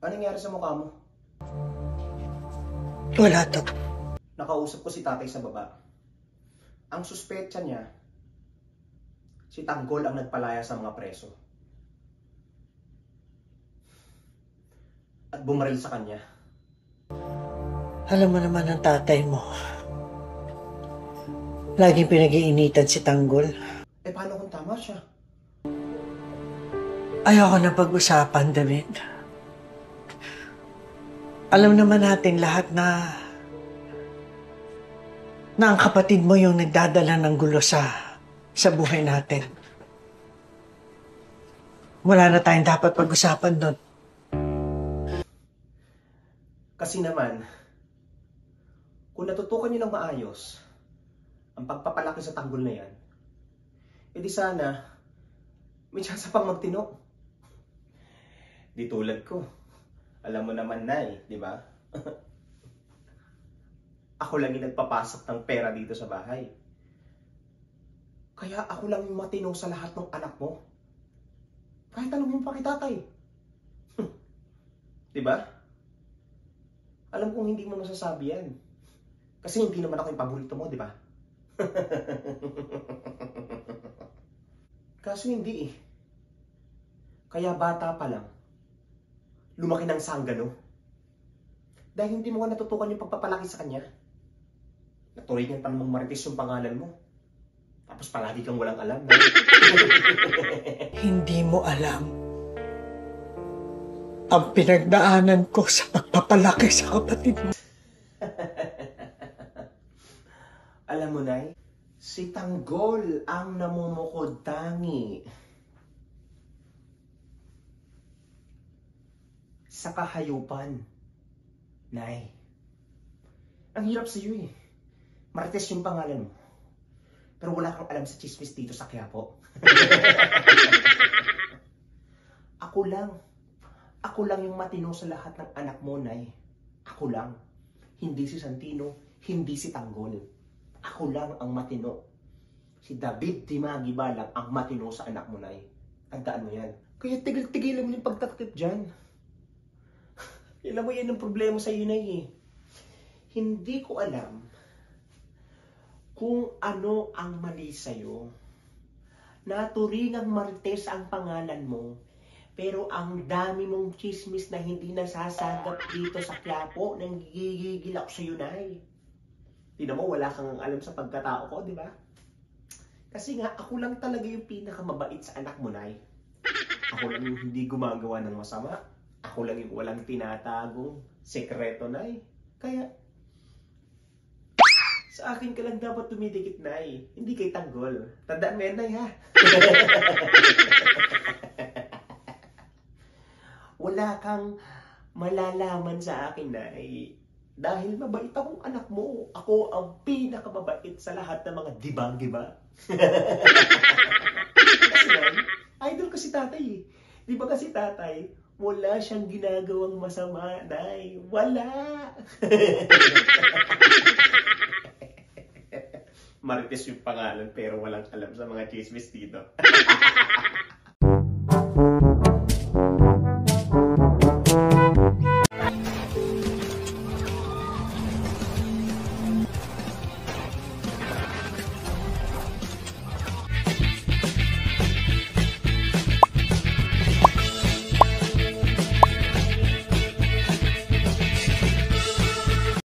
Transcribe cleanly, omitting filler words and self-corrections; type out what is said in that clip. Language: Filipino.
Anong nangyari sa mukha mo? Wala to. Nakausap ko si tatay sa baba. Ang suspetsa niya, si Tanggol ang nagpalaya sa mga preso. At bumaril sa kanya. Alam mo naman ang tatay mo. Laging pinag-iinitan si Tanggol. Eh paano kung tama siya? Ayoko na pag-usapan, David. Alam naman natin lahat na ang kapatid mo yung nagdadala ng gulo sa buhay natin. Wala na tayong dapat pag-usapan doon. Kasi naman, kung natutukan niyo ng maayos ang pagpapalaki sa Tanggol na yan, edi sana may tsansa pang magtino. Di tulad ko. Alam mo naman na di ba? Ako lang yung nagpapasok ng pera dito sa bahay. Kaya ako lang yung matino sa lahat ng anak mo. Kahit anong yung pakitatay. Di ba? Alam kong hindi mo masasabi yan. Kasi hindi naman ako yung paborito mo, di ba? Kaso hindi eh. Kaya bata pa lang, lumaki ng sanggano. Dahil hindi mo nga natutukan yung pagpapalaki sa kanya. Naturingan pa namang Marites yung pangalan mo. Tapos palagi kang walang alam. Hindi mo alam ang pinagdaanan ko sa pagpapalaki sa kapatid mo. Alam mo, Nay, si Tanggol ang namumukod tangi sa kahayupan. Nay, ang hirap sa iyo eh. Marites yung pangalan mo. Pero wala kang alam sa chismis dito sa Quiapo. Ako lang yung matino sa lahat ng anak mo, Nay. Ako lang. Hindi si Santino, hindi si Tanggol. Ako lang ang matino. Si David Timagi Balang ang matino sa anak mo, Nay. Tandaan mo yan. Kaya tigil-tigilan mo yung pagtatakip dyan. Alam mo yan ang problema sa iyo, Nay eh. Hindi ko alam kung ano ang mali sa'yo. Naturingang Marites ang pangalan mo, pero ang dami mong chismis na hindi nasasagap dito sa Quiapo, nang gigigil ako sa'yo, Nay. Tignan mo, wala kang alam sa pagkatao ko, di ba? Kasi nga, ako lang talaga yung pinakamabait sa anak mo, Nay. Ako lang yung hindi gumagawa ng masama. Ako lang yung walang tinatagong sekreto, Nay. Kaya, sa akin ka lang dapat tumidikit, Nay. Hindi kay Tanggol. Tandaan mo yan, Nay, ha? Wala kang malalaman sa akin, Nay. Dahil mabait akong anak mo. Ako ang pinakamabait sa lahat ng mga dibang-giba. Kasi man, idol ko si tatay eh. Di ba kasi tatay, wala siyang ginagawang masama, Nay. Wala! Marites yung pangalan pero walang alam sa mga chismis dito.